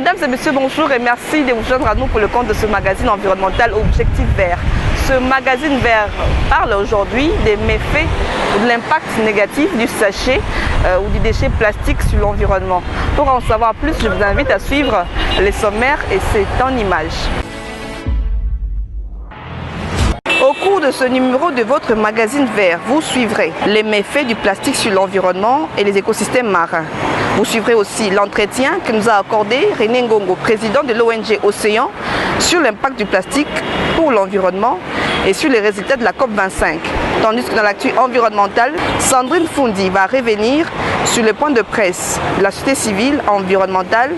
Mesdames et messieurs, bonjour et merci de vous joindre à nous pour le compte de ce magazine environnemental Objectif Vert. Ce magazine vert parle aujourd'hui des méfaits ou de l'impact négatif du sachet ou du déchet plastique sur l'environnement. Pour en savoir plus, je vous invite à suivre les sommaires et c'est en images. Au cours de ce numéro de votre magazine vert, vous suivrez les méfaits du plastique sur l'environnement et les écosystèmes marins. Vous suivrez aussi l'entretien que nous a accordé René Ngongo, président de l'ONG Océan, sur l'impact du plastique pour l'environnement et sur les résultats de la COP25. Tandis que dans l'actu environnementale, Sandrine Fundi va revenir sur le point de presse de la société civile environnementale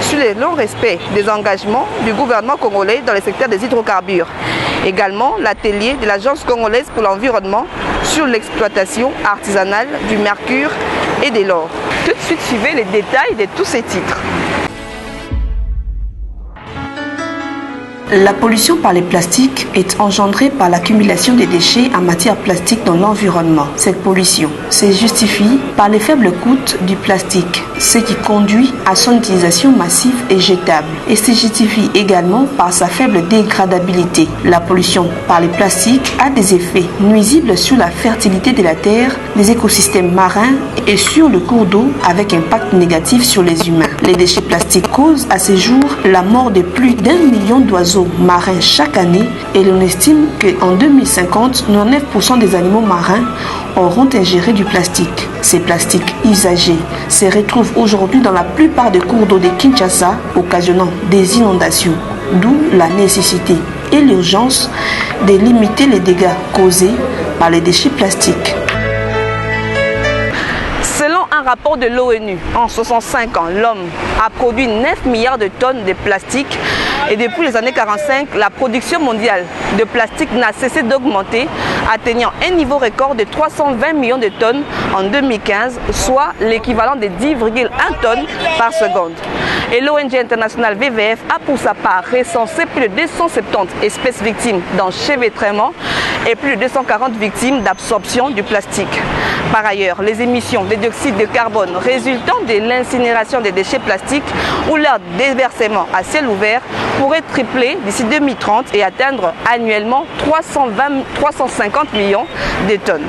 sur le non-respect des engagements du gouvernement congolais dans le secteur des hydrocarbures. Également, l'atelier de l'Agence congolaise pour l'environnement sur l'exploitation artisanale du mercure et de l'or. Tout de suite, suivez les détails de tous ces titres. La pollution par les plastiques est engendrée par l'accumulation des déchets en matière plastique dans l'environnement. Cette pollution se justifie par les faibles coûts du plastique, ce qui conduit à son utilisation massive et jetable, et se justifie également par sa faible dégradabilité. La pollution par les plastiques a des effets nuisibles sur la fertilité de la terre, les écosystèmes marins et sur le cours d'eau avec impact négatif sur les humains. Les déchets plastiques causent à ce jour la mort de plus d'1 million d'oiseaux marins chaque année et l'on estime qu'en 2050, 99% des animaux marins auront ingéré du plastique. Ces plastiques usagés se retrouvent aujourd'hui dans la plupart des cours d'eau de Kinshasa, occasionnant des inondations, d'où la nécessité et l'urgence de limiter les dégâts causés par les déchets plastiques. Selon un rapport de l'ONU, en 65 ans, l'homme a produit 9 milliards de tonnes de plastique et depuis les années 45, la production mondiale de plastique n'a cessé d'augmenter, atteignant un niveau record de 320 millions de tonnes en 2015, soit l'équivalent de 10,1 tonnes par seconde. Et l'ONG internationale WWF a pour sa part recensé plus de 270 espèces victimes d'enchevêtrement et plus de 240 victimes d'absorption du plastique. Par ailleurs, les émissions de dioxyde de carbone résultant de l'incinération des déchets plastiques ou leur déversement à ciel ouvert pourraient tripler d'ici 2030 et atteindre annuellement 350 millions de tonnes.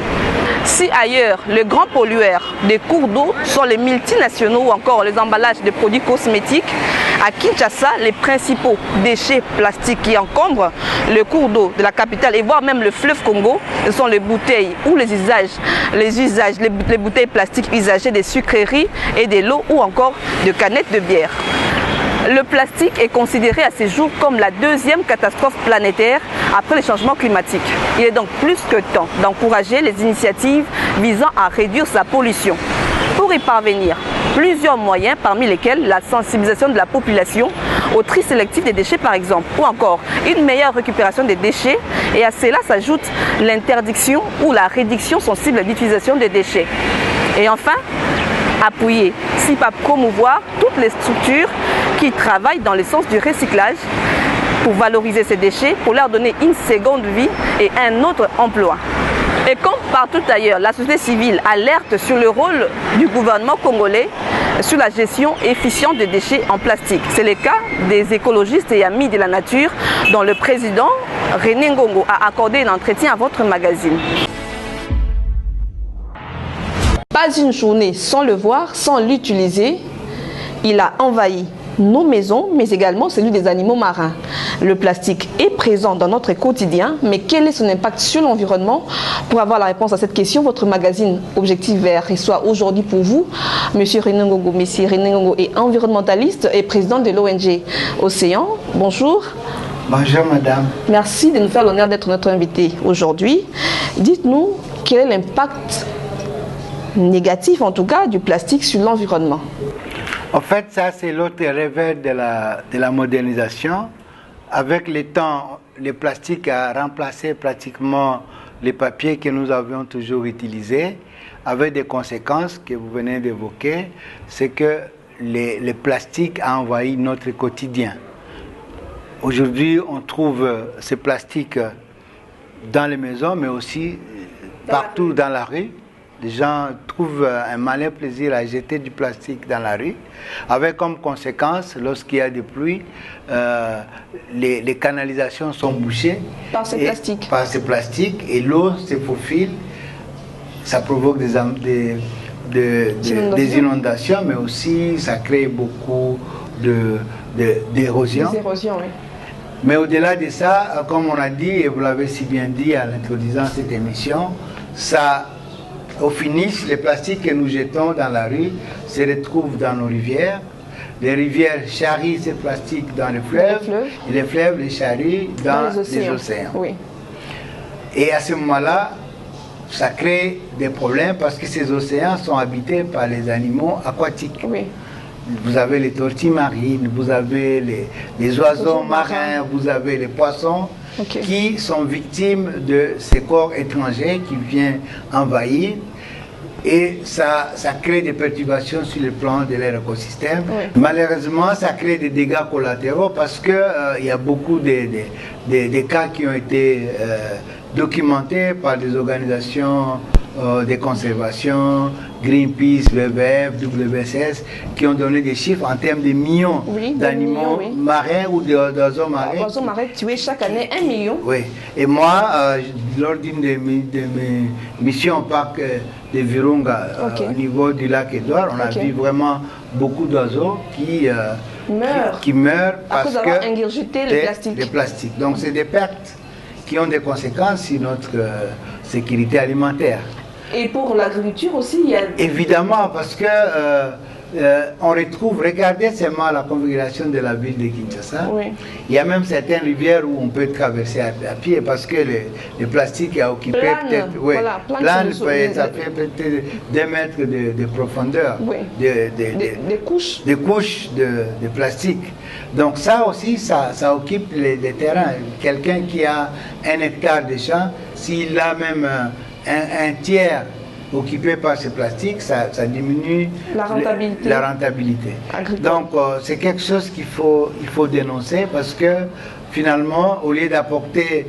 Si ailleurs, les grands pollueurs des cours d'eau sont les multinationaux ou encore les emballages de produits cosmétiques, à Kinshasa, les principaux déchets plastiques qui encombrent le cours d'eau de la capitale et voire même le fleuve Congo, ce sont les bouteilles ou les bouteilles plastiques usagées des sucreries et de l'eau ou encore de canettes de bière. Le plastique est considéré à ce jour comme la deuxième catastrophe planétaire après les changements climatiques. Il est donc plus que temps d'encourager les initiatives visant à réduire sa pollution. Pour y parvenir, plusieurs moyens, parmi lesquels la sensibilisation de la population au tri sélectif des déchets par exemple, ou encore une meilleure récupération des déchets, et à cela s'ajoute l'interdiction ou la réduction sensible d'utilisation des déchets. Et enfin, appuyer, si pas promouvoir, toutes les structures qui travaillent dans le sens du recyclage pour valoriser ces déchets, pour leur donner une seconde vie et un autre emploi. Et comme partout ailleurs, la société civile alerte sur le rôle du gouvernement congolais sur la gestion efficiente des déchets en plastique. C'est le cas des écologistes et amis de la nature dont le président René Ngongo a accordé un entretien à votre magazine. Pas une journée sans le voir, sans l'utiliser. Il a envahi nos maisons, mais également celui des animaux marins. Le plastique est présent dans notre quotidien, mais quel est son impact sur l'environnement? Pour avoir la réponse à cette question, votre magazine Objectif Vert reçoit aujourd'hui pour vous Monsieur René Ngongo. Monsieur René Ngongo est environnementaliste et président de l'ONG Océan. Bonjour. Bonjour madame. Merci de nous faire l'honneur d'être notre invité aujourd'hui. Dites-nous quel est l'impact négatif, en tout cas, du plastique sur l'environnement. En fait, ça c'est l'autre revers de la modernisation. Avec le temps, le plastique a remplacé pratiquement les papiers que nous avions toujours utilisés, avec des conséquences que vous venez d'évoquer, c'est que le plastique a envahi notre quotidien. Aujourd'hui, on trouve ce plastique dans les maisons, mais aussi partout dans la rue. Les gens trouvent un malin plaisir à jeter du plastique dans la rue, avec comme conséquence, lorsqu'il y a des pluies, les canalisations sont bouchées Par ces plastiques. Par ces plastiques, et l'eau se faufile. Ça provoque des inondations, mais aussi ça crée beaucoup d'érosion. Des érosions, oui. Mais au-delà de ça, comme on a dit, et vous l'avez si bien dit en introduisant cette émission, ça, au finish, les plastiques que nous jetons dans la rue se retrouvent dans nos rivières. Les rivières charrient ces plastiques dans les fleuves, et les fleuves les charrient dans les océans. Oui. Et à ce moment-là, ça crée des problèmes parce que ces océans sont habités par les animaux aquatiques. Oui. Vous avez les tortues marines, vous avez les oiseaux marins, vous avez les poissons qui sont victimes de ces corps étrangers qui viennent envahir. Et ça crée des perturbations sur le plan de leur écosystème. Oui. Malheureusement, ça crée des dégâts collatéraux parce qu'il y a beaucoup de cas qui ont été documentés par des organisations de conservation, Greenpeace, WWF, WSS, qui ont donné des chiffres en termes de millions d'animaux marins ou d'oiseaux marins. Oiseaux marins tués chaque année, 1 million. Oui. Et moi, lors d'une de mes missions au parc de Virunga, au niveau du lac Édouard, on a vu vraiment beaucoup d'oiseaux qui meurent parce que ingurgité le plastique. Donc c'est des pertes qui ont des conséquences sur notre sécurité alimentaire. Et pour l'agriculture aussi, il y a... Évidemment, parce que on retrouve, regardez seulement la configuration de la ville de Kinshasa. Oui. Il y a même certaines rivières où on peut traverser à pied parce que le plastique a occupé peut-être... Oui, plane, ça fait peut-être 2 mètres de profondeur. Oui. Des couches. Des couches de plastique. Donc ça aussi, ça occupe les terrains. Quelqu'un qui a 1 hectare de champ, s'il a même un tiers occupé par ce plastique, ça diminue la rentabilité. Donc c'est quelque chose qu'il faut dénoncer parce que finalement, au lieu d'apporter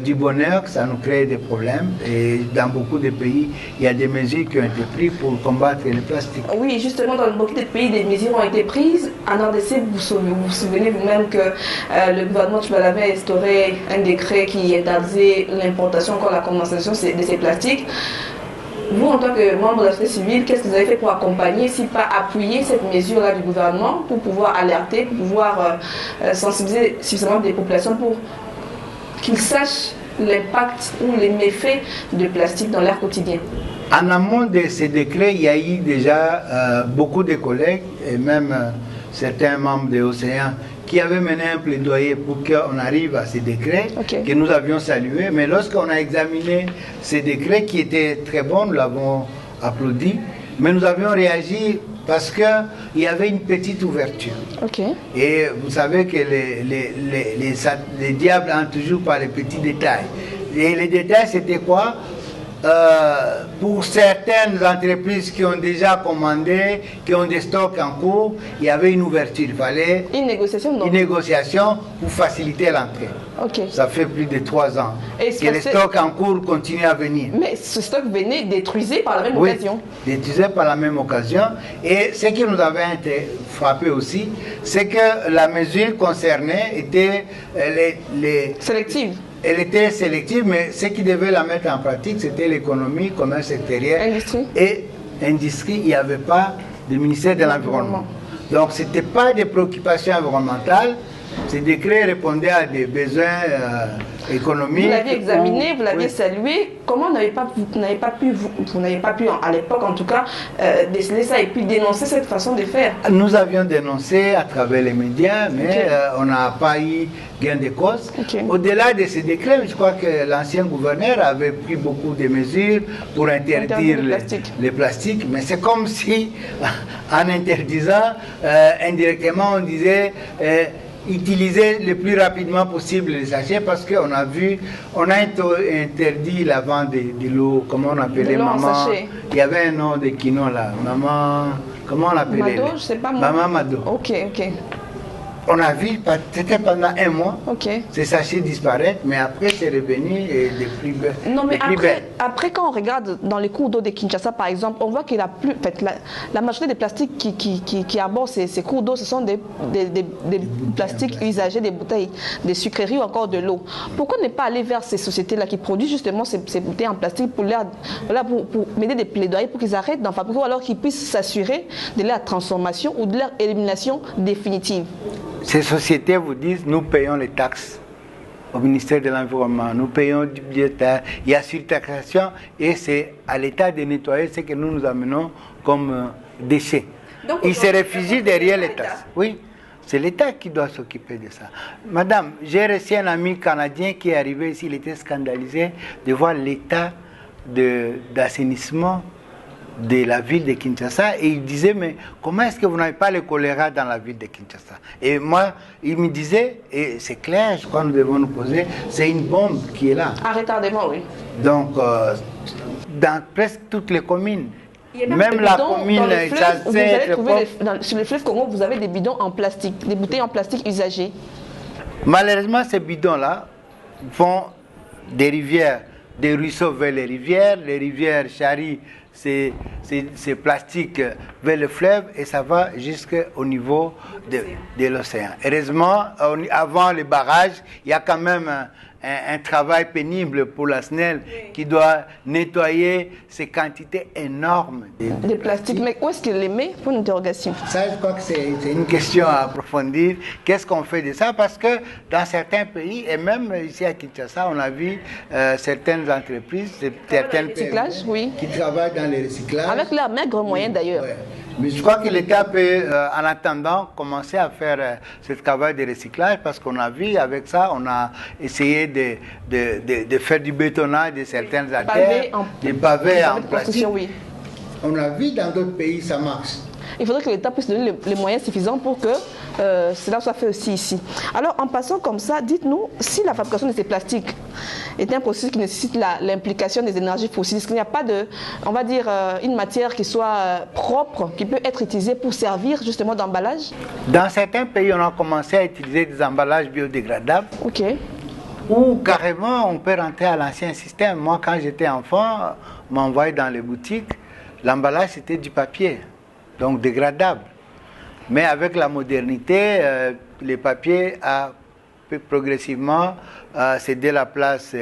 du bonheur, ça nous crée des problèmes. Et dans beaucoup de pays, il y a des mesures qui ont été prises pour combattre le plastique. Oui, justement, dans beaucoup de pays, des mesures ont été prises. En RDC, vous vous souvenez vous-même que le gouvernement Tchibalaba a instauré un décret qui interdisait l'importation, encore la commercialisation de ces plastiques. Vous, en tant que membre de la société civile, qu'est-ce que vous avez fait pour accompagner, si pas appuyer cette mesure-là du gouvernement, pour pouvoir alerter, pour pouvoir sensibiliser suffisamment des populations pour qu'ils sachent l'impact ou les méfaits du plastique dans leur quotidien? En amont de ces décrets, il y a eu déjà beaucoup de collègues et même certains membres de Océan qui avaient mené un plaidoyer pour qu'on arrive à ces décrets que nous avions salués. Mais lorsqu'on a examiné ces décrets qui étaient très bons, nous l'avons applaudi, mais nous avions réagi parce qu'il y avait une petite ouverture. Et vous savez que les diables entrent toujours par les petits détails. Et les détails, c'était quoi? Pour certaines entreprises qui ont déjà commandé, qui ont des stocks en cours, il y avait une ouverture. Il fallait une négociation pour faciliter l'entrée. Ça fait plus de 3 ans que les stocks en cours continuent à venir. Mais ce stock venait détruisé par la même occasion. Détruisé par la même occasion. Et ce qui nous avait été frappé aussi, c'est que la mesure concernée était sélective. Elle était sélective, mais ce qui devait la mettre en pratique, c'était l'économie, commerce extérieur et industrie. Il n'y avait pas de ministère de l'Environnement. Donc, ce n'était pas des préoccupations environnementales. Ces décrets répondaient à des besoins économiques. Vous l'aviez examiné, vous l'aviez salué. Comment vous n'avez pas pu, à l'époque en tout cas, déceler ça et puis dénoncer cette façon de faire? Nous avions dénoncé à travers les médias, mais on n'a pas eu gain de cause. Au-delà de ces décrets, je crois que l'ancien gouverneur avait pris beaucoup de mesures pour interdire les plastiques. Mais c'est comme si, en interdisant, indirectement, on disait... utiliser le plus rapidement possible les sachets parce qu'on a vu, on a interdit la vente de l'eau, comment on appelait maman. Il y avait un nom de Kino là, maman, comment on l'appelait? Mado, je sais pas moi. Maman Mado. Ok. On a vu, c'était pendant un mois, Ok. ces sachets disparaître, mais après c'est revenu et les prix belles. Non, mais belles. après, quand on regarde dans les cours d'eau de Kinshasa, par exemple, on voit que la majorité des plastiques qui abordent ces cours d'eau, ce sont des plastiques usagés, des bouteilles, des sucreries ou encore de l'eau. Pourquoi ne pas aller vers ces sociétés-là qui produisent justement ces bouteilles en plastique pour mener des plaidoyers pour qu'ils arrêtent d'en fabriquer ou alors qu'ils puissent s'assurer de leur transformation ou de leur élimination définitive? Ces sociétés vous disent, nous payons les taxes au ministère de l'Environnement, nous payons du budget, il y a surtaxation et c'est à l'État de nettoyer ce que nous amenons comme déchets. Donc, ils se réfugient derrière les taxes. Oui, c'est l'État qui doit s'occuper de ça. Madame, j'ai reçu un ami canadien qui est arrivé ici, il était scandalisé de voir l'état d'assainissement de la ville de Kinshasa et il disait mais comment est-ce que vous n'avez pas le choléra dans la ville de Kinshasa? Et moi il me disait, et c'est clair, je crois que nous devons nous poser, c'est une bombe qui est là. À retardement, oui. Donc dans presque toutes les communes, même la commune sur le fleuve Congo, vous avez des bidons en plastique, des bouteilles en plastique usagées. Malheureusement ces bidons là vont des rivières, des ruisseaux vers les rivières charrient ces plastiques vers le fleuve et ça va jusqu'au niveau de l'océan. Heureusement, avant le barrage, il y a quand même un travail pénible pour la SNEL qui doit nettoyer ces quantités énormes de plastique. Mais où est-ce qu'il les met? Pour une interrogation. Ça, je crois que c'est une question à approfondir. Qu'est-ce qu'on fait de ça? Parce que dans certains pays, et même ici à Kinshasa, on a vu certaines entreprises, certaines oui, qui travaillent dans le recyclage. Avec leurs maigres moyens d'ailleurs. Ouais. Mais je crois que l'État peut, en attendant, commencer à faire ce travail de recyclage parce qu'on a vu avec ça, on a essayé de faire du bétonnage de certaines artères, des pavés en plastique. Oui. On a vu dans d'autres pays, ça marche. Il faudrait que l'État puisse donner les moyens suffisants pour que cela soit fait aussi ici. Alors, en passant comme ça, dites-nous, si la fabrication de ces plastiques est un processus qui nécessite l'implication des énergies fossiles, est-ce qu'il n'y a pas de, on va dire, une matière qui soit propre, qui peut être utilisée pour servir justement d'emballage? Dans certains pays, on a commencé à utiliser des emballages biodégradables. Ok. Ou carrément, on peut rentrer à l'ancien système. Moi, quand j'étais enfant, on m'envoyait dans les boutiques, l'emballage c'était du papier, donc dégradable. Mais avec la modernité, le papier a progressivement cédé la place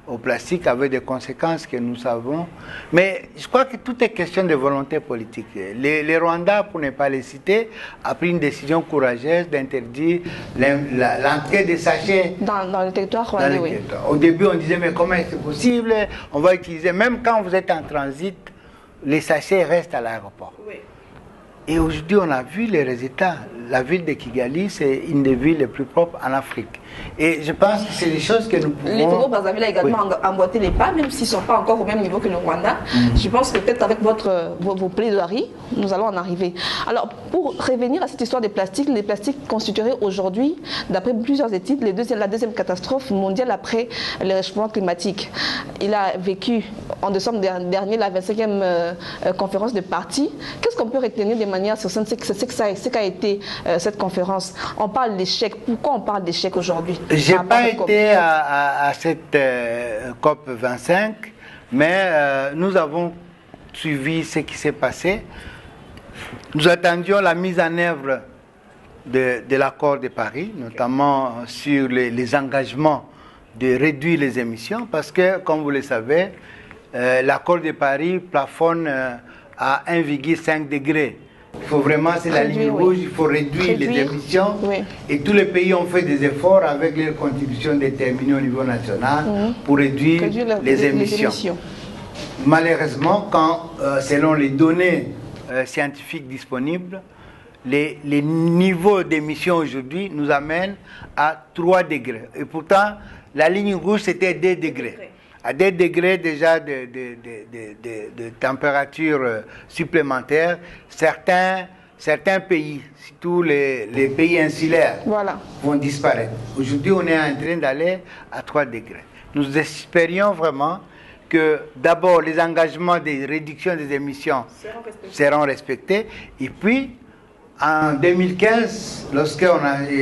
au plastique avec des conséquences que nous savons. Mais je crois que tout est question de volonté politique. Les Rwandais, pour ne pas les citer, a pris une décision courageuse d'interdire l'entrée des sachets dans le territoire rwandais. Oui. Au début, on disait mais comment est-ce possible? On va utiliser, même quand vous êtes en transit, les sachets restent à l'aéroport. Oui. Et aujourd'hui, on a vu les résultats. La ville de Kigali, c'est une des villes les plus propres en Afrique. Et je pense que c'est des choses que nous pouvons... Les Congo-Brazzaville a également emboîté les pas, même s'ils ne sont pas encore au même niveau que le Rwanda. Je pense que peut-être avec vos plaidoiries, nous allons en arriver. Alors, pour revenir à cette histoire des plastiques, les plastiques constitueraient aujourd'hui, d'après plusieurs études, la deuxième catastrophe mondiale après le réchauffement climatique. Il a vécu en décembre dernier la 25e conférence de parties. Qu'est-ce qu'on peut retenir de manière sur ce qu'a été cette conférence? On parle d'échec. Pourquoi on parle d'échec aujourd'hui? Je n'ai pas été à cette COP 25, mais nous avons suivi ce qui s'est passé. Nous attendions la mise en œuvre de l'accord de Paris, notamment sur les engagements de réduire les émissions, parce que, comme vous le savez, l'accord de Paris plafonne à 1,5 degré. Il faut vraiment, c'est la ligne rouge, il faut réduire les émissions. Oui. Et tous les pays ont fait des efforts avec leurs contributions déterminées au niveau national pour réduire les émissions. Malheureusement, selon les données scientifiques disponibles, les niveaux d'émissions aujourd'hui nous amènent à 3 degrés. Et pourtant, la ligne rouge, c'était 2 degrés. À des degrés déjà de température supplémentaire, certains pays, surtout les pays insulaires, vont disparaître. Aujourd'hui, on est en train d'aller à 3 degrés. Nous espérions vraiment que d'abord les engagements de réduction des émissions seront respectés et puis En 2015, lorsque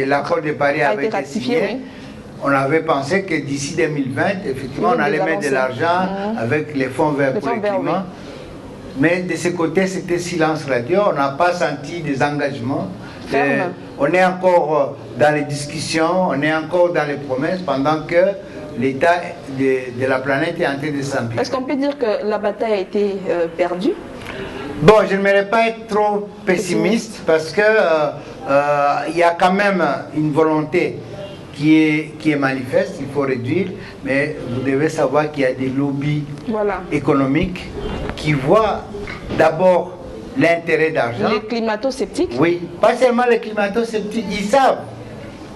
l'accord de Paris avait été signé, oui. On avait pensé que d'ici 2020, effectivement, on allait mettre de l'argent avec les fonds verts pour le climat. Oui. Mais de ce côté, c'était silence radio. On n'a pas senti des engagements. On est encore dans les discussions, on est encore dans les promesses pendant que l'état de la planète est en train de s'empirer. Est-ce qu'on peut dire que la bataille a été perdue? Bon, je n'aimerais pas être trop pessimiste parce que il y a quand même une volonté qui est manifeste, il faut réduire, mais vous devez savoir qu'il y a des lobbies économiques qui voient d'abord l'intérêt d'argent. Les climato-sceptiques? Oui, pas seulement les climato-sceptiques, ils savent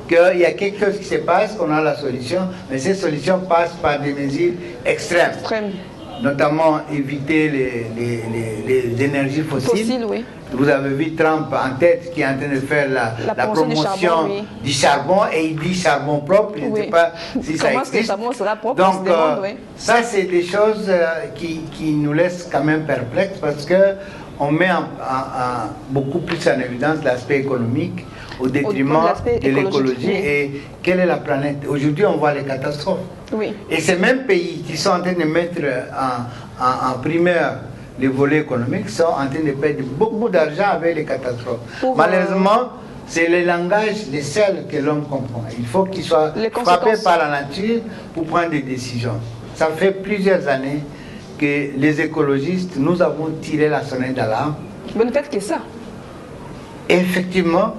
qu'il y a quelque chose qui se passe, qu'on a la solution, mais cette solution passe par des mesures extrêmes. Notamment éviter les énergies fossiles. Oui. Vous avez vu Trump en tête qui est en train de faire la promotion du charbon et il dit charbon propre. Je ne sais pas si ça existe. Le charbon sera propre? Donc ça c'est des choses qui nous laissent quand même perplexes parce qu'on met beaucoup plus en évidence l'aspect économique au détriment de l'écologie et quelle est la planète. Aujourd'hui on voit les catastrophes. Oui. Et ces mêmes pays qui sont en train de mettre en primeur les volets économiques sont en train de perdre beaucoup d'argent avec les catastrophes. Malheureusement, c'est le langage des seuls que l'homme comprend. Il faut qu'il soit frappé par la nature pour prendre des décisions. Ça fait plusieurs années que les écologistes, nous avons tiré la sonnette d'alarme. Vous ne faites que ça. Effectivement,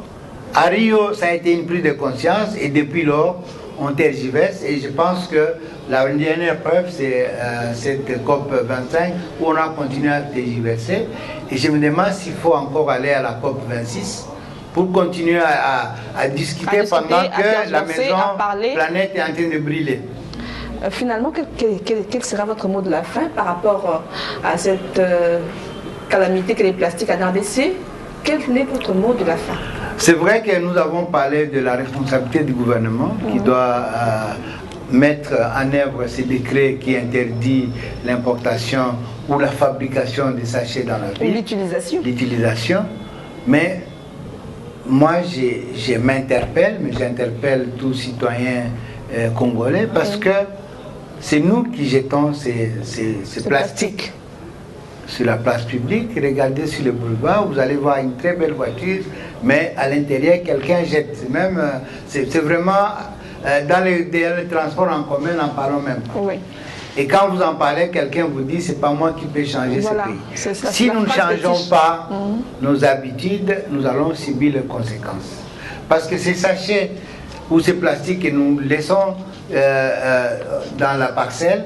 à Rio, ça a été une prise de conscience et depuis lors, on tergiverse et je pense que la dernière preuve c'est cette COP 25 où on a continué à tergiverser et je me demande s'il faut encore aller à la COP 26 pour continuer à discuter pendant que la maison planète est en train de brûler. Finalement, quel sera votre mot de la fin par rapport à cette calamité que les plastiques en RDC? Quel est votre mot de la fin? C'est vrai que nous avons parlé de la responsabilité du gouvernement qui doit mettre en œuvre ces décrets qui interdisent l'importation ou la fabrication des sachets dans la ville. L'utilisation. Mais moi, je m'interpelle, mais j'interpelle tous citoyens congolais parce que c'est nous qui jetons ces plastiques sur la place publique. Regardez sur le boulevard, vous allez voir une très belle voiture, mais à l'intérieur, quelqu'un jette. C'est vraiment dans les transports en commun, n'en parlons même pas. Oui. Et quand vous en parlez, quelqu'un vous dit, c'est pas moi qui peux changer ce pays. Si nous ne changeons pas nos habitudes, nous allons subir les conséquences. Parce que ces sachets ou ces plastiques que nous laissons dans la parcelle,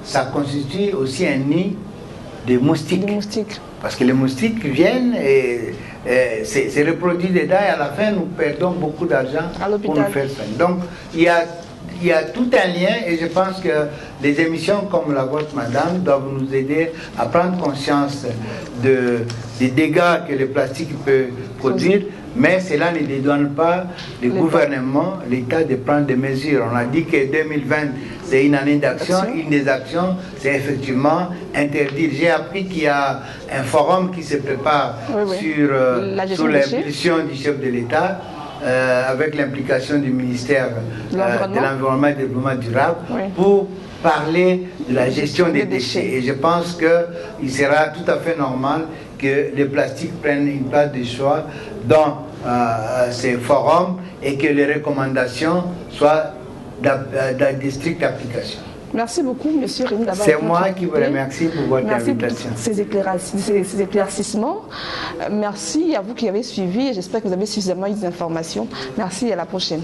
ça constitue aussi un nid des moustiques. Parce que les moustiques viennent et se reproduisent dedans et à la fin nous perdons beaucoup d'argent pour nous faire soigner. Donc il y a tout un lien et je pense que les émissions comme la vôtre, madame, doivent nous aider à prendre conscience des dégâts que le plastique peut produire, mais cela ne dédouane pas le gouvernement, l'État de prendre des mesures. On a dit que 2020 c'est une année d'action. Une des actions, c'est effectivement interdire. J'ai appris qu'il y a un forum qui se prépare sous l'impulsion du chef de l'État, avec l'implication du ministère de l'Environnement et du Développement durable, pour parler de la gestion des déchets. Et je pense qu'il sera tout à fait normal que les plastiques prennent une place de choix dans ces forums et que les recommandations soient de stricte application. Merci beaucoup, M. Rim, d'avoir C'est moi qui vous remercie pour votre invitation. Merci pour ces éclaircissements. Merci à vous qui avez suivi. J'espère que vous avez suffisamment eu des informations. Merci et à la prochaine.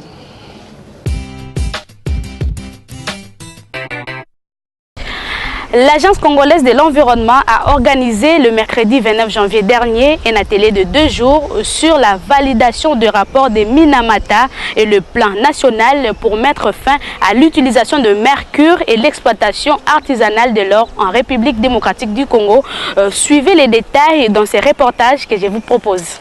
L'Agence congolaise de l'environnement a organisé le mercredi 29 janvier dernier un atelier de 2 jours sur la validation du rapport des Minamata et le plan national pour mettre fin à l'utilisation de mercure et l'exploitation artisanale de l'or en République démocratique du Congo. Suivez les détails dans ces reportages que je vous propose.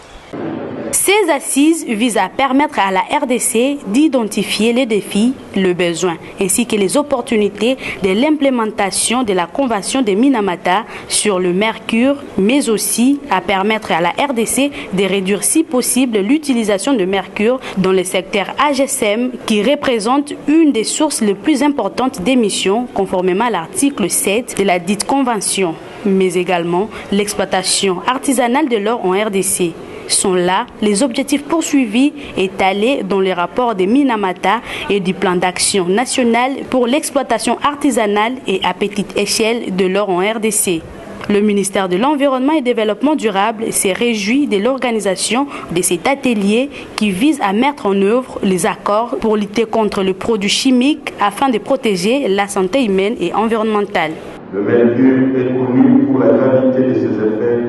Ces assises visent à permettre à la RDC d'identifier les défis, le besoin, ainsi que les opportunités de l'implémentation de la Convention de Minamata sur le mercure, mais aussi à permettre à la RDC de réduire si possible l'utilisation de mercure dans le secteur AGSM qui représente une des sources les plus importantes d'émissions conformément à l'article 7 de la dite Convention, mais également l'exploitation artisanale de l'or en RDC. Sont là les objectifs poursuivis étalés dans les rapports de Minamata et du plan d'action national pour l'exploitation artisanale et à petite échelle de l'or en RDC. Le ministère de l'Environnement et Développement durable s'est réjoui de l'organisation de cet atelier qui vise à mettre en œuvre les accords pour lutter contre les produits chimiques afin de protéger la santé humaine et environnementale. Le mercure est connu pour la gravité de ses effets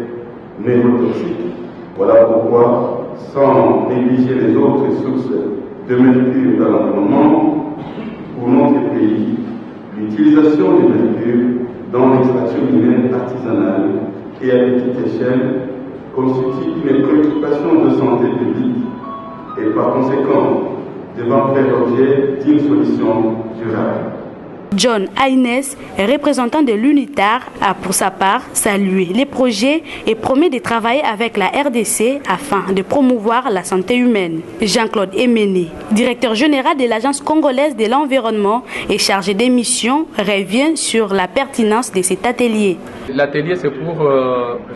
neurotoxiques. Voilà pourquoi, sans négliger les autres sources de mercure dans l'environnement, pour notre pays, l'utilisation du mercure dans l'extraction humaine artisanale et à petite échelle constitue une préoccupation de santé publique et par conséquent devant faire l'objet d'une solution durable. John Haynes, représentant de l'UNITAR, a pour sa part salué les projets et promet de travailler avec la RDC afin de promouvoir la santé humaine. Jean-Claude Emene, directeur général de l'Agence congolaise de l'environnement et chargé des missions, revient sur la pertinence de cet atelier. L'atelier, c'est pour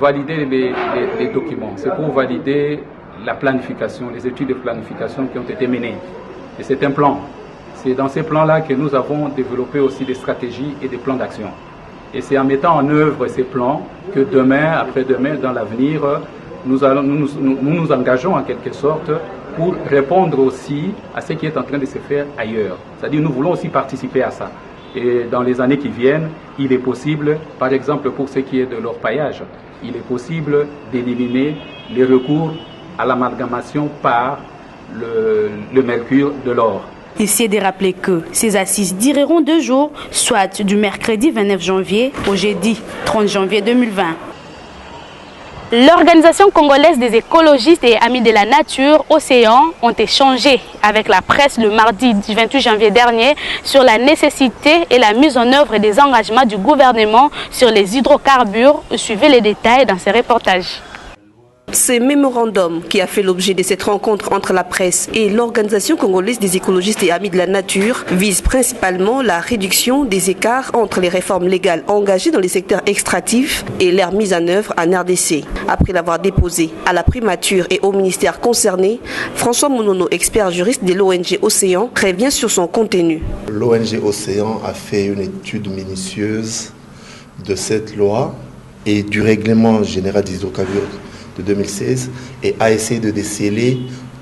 valider les documents, c'est pour valider la planification, les études de planification qui ont été menées. Et c'est un plan. C'est dans ces plans-là que nous avons développé aussi des stratégies et des plans d'action. Et c'est en mettant en œuvre ces plans que demain, après-demain, dans l'avenir, nous nous engageons en quelque sorte pour répondre aussi à ce qui est en train de se faire ailleurs. C'est-à-dire nous voulons aussi participer à ça. Et dans les années qui viennent, il est possible, par exemple pour ce qui est de l'orpaillage, il est possible d'éliminer les recours à l'amalgamation par le mercure de l'or. Ici est de rappeler que ces assises dureront 2 jours, soit du mercredi 29 janvier au jeudi 30 janvier 2020. L'Organisation congolaise des écologistes et amis de la nature, Océan, ont échangé avec la presse le mardi 28 janvier dernier sur la nécessité et la mise en œuvre des engagements du gouvernement sur les hydrocarbures. Suivez les détails dans ces reportages. Ce mémorandum qui a fait l'objet de cette rencontre entre la presse et l'Organisation congolaise des écologistes et amis de la nature vise principalement la réduction des écarts entre les réformes légales engagées dans les secteurs extractifs et leur mise en œuvre en RDC. Après l'avoir déposé à la primature et au ministère concerné, François Monono, expert juriste de l'ONG Océan, revient sur son contenu. L'ONG Océan a fait une étude minutieuse de cette loi et du règlement général des hydrocarbures de 2016 et a essayé de déceler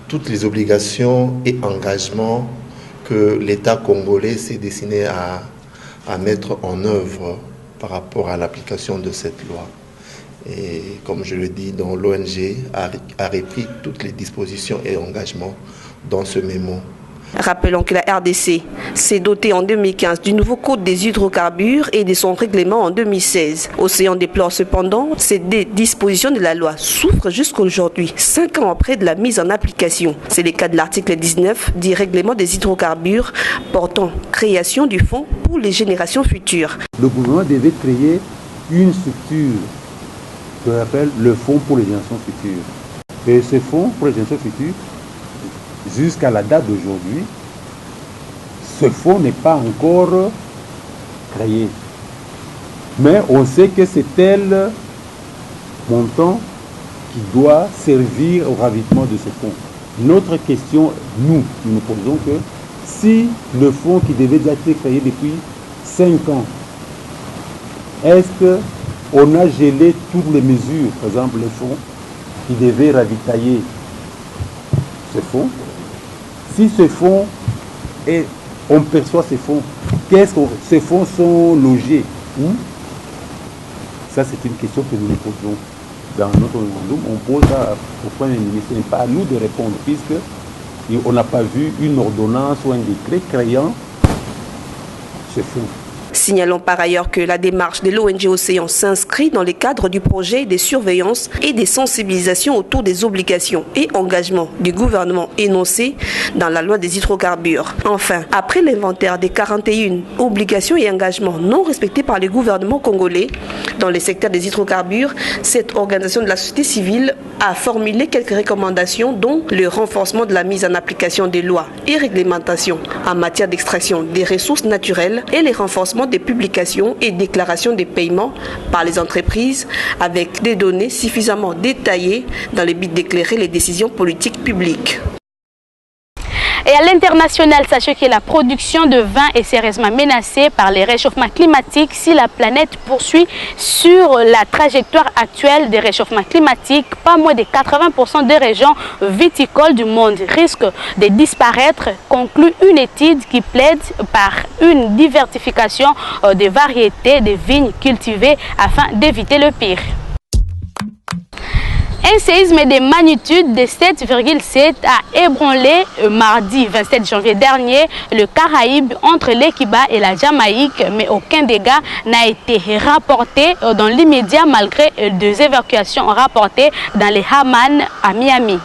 toutes les obligations et engagements que l'État congolais s'est destiné à mettre en œuvre par rapport à l'application de cette loi. Et comme je le dis, l'ONG a repris toutes les dispositions et engagements dans ce mémo. Rappelons que la RDC s'est dotée en 2015 du nouveau code des hydrocarbures et de son règlement en 2016. Océan déplore cependant ces dispositions de la loi souffrent jusqu'aujourd'hui, 5 ans après de la mise en application. C'est le cas de l'article 19 du règlement des hydrocarbures portant création du fonds pour les générations futures. Le gouvernement devait créer une structure qu'on appelle le fonds pour les générations futures. Et ce fonds pour les générations futures, jusqu'à la date d'aujourd'hui, ce fonds n'est pas encore créé. Mais on sait que c'est tel montant qui doit servir au ravitaillement de ce fonds. Notre question, nous posons que si le fonds qui devait déjà être créé depuis 5 ans, est-ce qu'on a gelé toutes les mesures, par exemple les fonds qui devaient ravitailler ce fonds? Si ce fonds, on perçoit ces fonds, qu'est-ce que ces fonds sont logés où? Ça, c'est une question que nous nous posons dans notre memorandum. On pose ça au Premier ministre. Ce n'est pas à nous de répondre, puisqu'on n'a pas vu une ordonnance ou un décret créant ce fonds. Signalons par ailleurs que la démarche de l'ONG Océan s'inscrit dans le cadre du projet de surveillance et des sensibilisations autour des obligations et engagements du gouvernement énoncés dans la loi des hydrocarbures. Enfin, après l'inventaire des 41 obligations et engagements non respectés par le gouvernement congolais dans le secteur des hydrocarbures, cette organisation de la société civile a formulé quelques recommandations dont le renforcement de la mise en application des lois et réglementations en matière d'extraction des ressources naturelles et le renforcement des publications et déclarations des paiements par les entreprises avec des données suffisamment détaillées dans le but d'éclairer les décisions politiques publiques. Et à l'international, sachez que la production de vin est sérieusement menacée par les réchauffements climatiques si la planète poursuit sur la trajectoire actuelle des réchauffements climatiques. Pas moins de 80% des régions viticoles du monde risquent de disparaître, conclut une étude qui plaide par une diversification des variétés de vignes cultivées afin d'éviter le pire. Un séisme de magnitude de 7,7 a ébranlé mardi 27 janvier dernier le Caraïbe entre l'Equiba et la Jamaïque, mais aucun dégât n'a été rapporté dans l'immédiat malgré des évacuations rapportées dans les Hammam à Miami.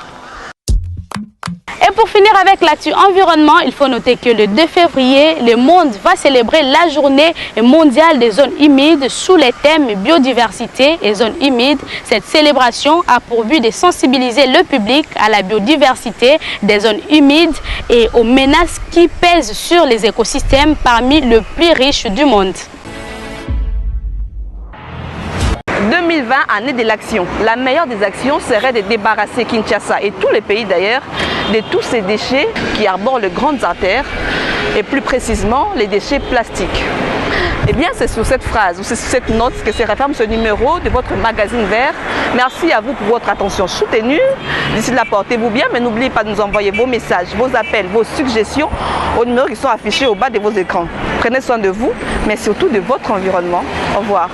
Et pour finir avec l'actu environnement, il faut noter que le 2 février, le monde va célébrer la journée mondiale des zones humides sous les thèmes biodiversité et zones humides. Cette célébration a pour but de sensibiliser le public à la biodiversité des zones humides et aux menaces qui pèsent sur les écosystèmes parmi les plus riches du monde. 2020, année de l'action. La meilleure des actions serait de débarrasser Kinshasa et tous les pays d'ailleurs de tous ces déchets qui arborent les grandes artères et plus précisément les déchets plastiques. Eh bien, c'est sur cette phrase ou c'est sur cette note que se referme ce numéro de votre magazine vert. Merci à vous pour votre attention soutenue. D'ici là, portez-vous bien, mais n'oubliez pas de nous envoyer vos messages, vos appels, vos suggestions aux numéros qui sont affichés au bas de vos écrans. Prenez soin de vous, mais surtout de votre environnement. Au revoir.